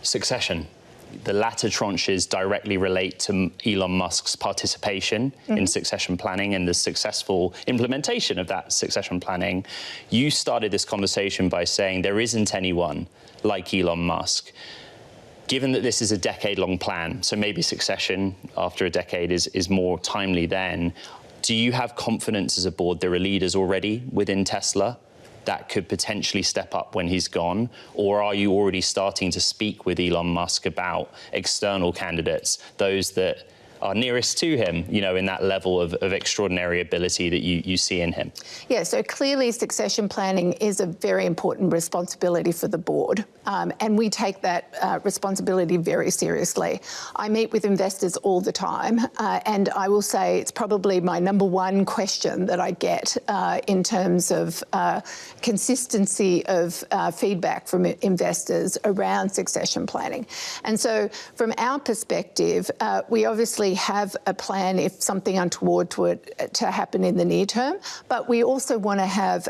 succession. The latter tranches directly relate to Elon Musk's participation in succession planning and the successful implementation of that succession planning. You started this conversation by saying there isn't anyone like Elon Musk. Given that this is a decade-long plan, so maybe succession after a decade is more timely then, do you have confidence as a board there are leaders already within Tesla that could potentially step up when he's gone? Or are you already starting to speak with Elon Musk about external candidates, those that are nearest to him, you know, in that level of extraordinary ability that you see in him? Yeah, so clearly succession planning is a very important responsibility for the board, and we take that responsibility very seriously. I meet with investors all the time, and I will say it's probably my #1 question that I get in terms of consistency of feedback from investors around succession planning. And so from our perspective, we obviously have a plan if something untoward to happen in the near term, but we also want to have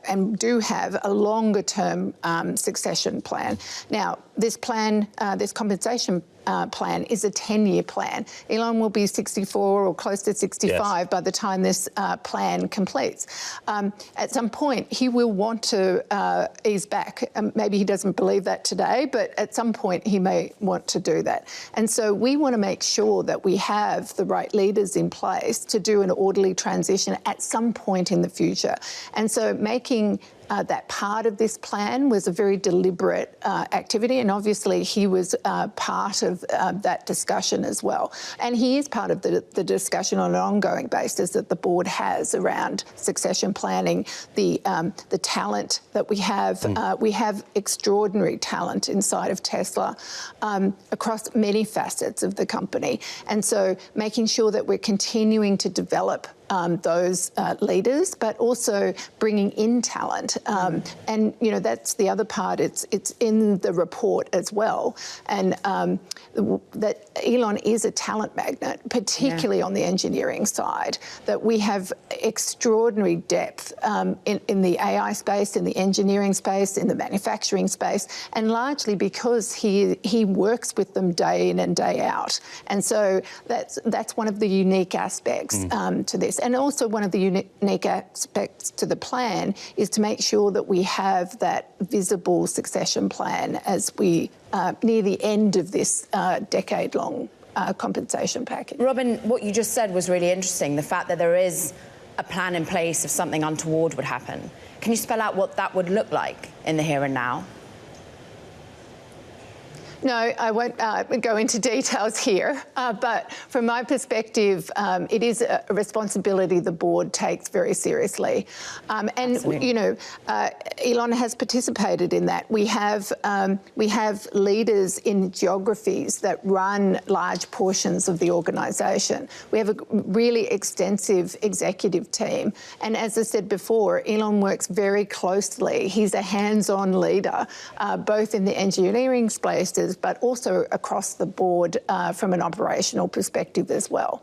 and do have a longer term succession plan. Now, this plan, this compensation plan is a 10-year plan. Elon will be 64 or close to 65 by the time this plan completes. At some point, he will want to ease back. Maybe he doesn't believe that today, but at some point he may want to do that. And so we want to make sure that we have the right leaders in place to do an orderly transition at some point in the future. And so making that part of this plan was a very deliberate activity, and obviously he was part of that discussion as well. And he is part of the discussion on an ongoing basis that the board has around succession planning, the talent that we have. We have extraordinary talent inside of Tesla across many facets of the company. And so making sure that we're continuing to develop those leaders, but also bringing in talent. And, you know, that's the other part. It's in the report as well. And that Elon is a talent magnet, particularly on the engineering side, that we have extraordinary depth in the AI space, in the engineering space, in the manufacturing space, and largely because he works with them day in and day out. And so that's one of the unique aspects to this. And also one of the unique aspects to the plan is to make sure that we have that visible succession plan as we near the end of this decade-long compensation package. Robyn, what you just said was really interesting, the fact that there is a plan in place if something untoward would happen. Can you spell out what that would look like in the here and now? No, I won't go into details here, but from my perspective, it is a responsibility the board takes very seriously. And, you know, Elon has participated in that. We have leaders in geographies that run large portions of the organisation. We have a really extensive executive team. And as I said before, Elon works very closely. He's a hands-on leader, both in the engineering spaces, but also across the board from an operational perspective as well.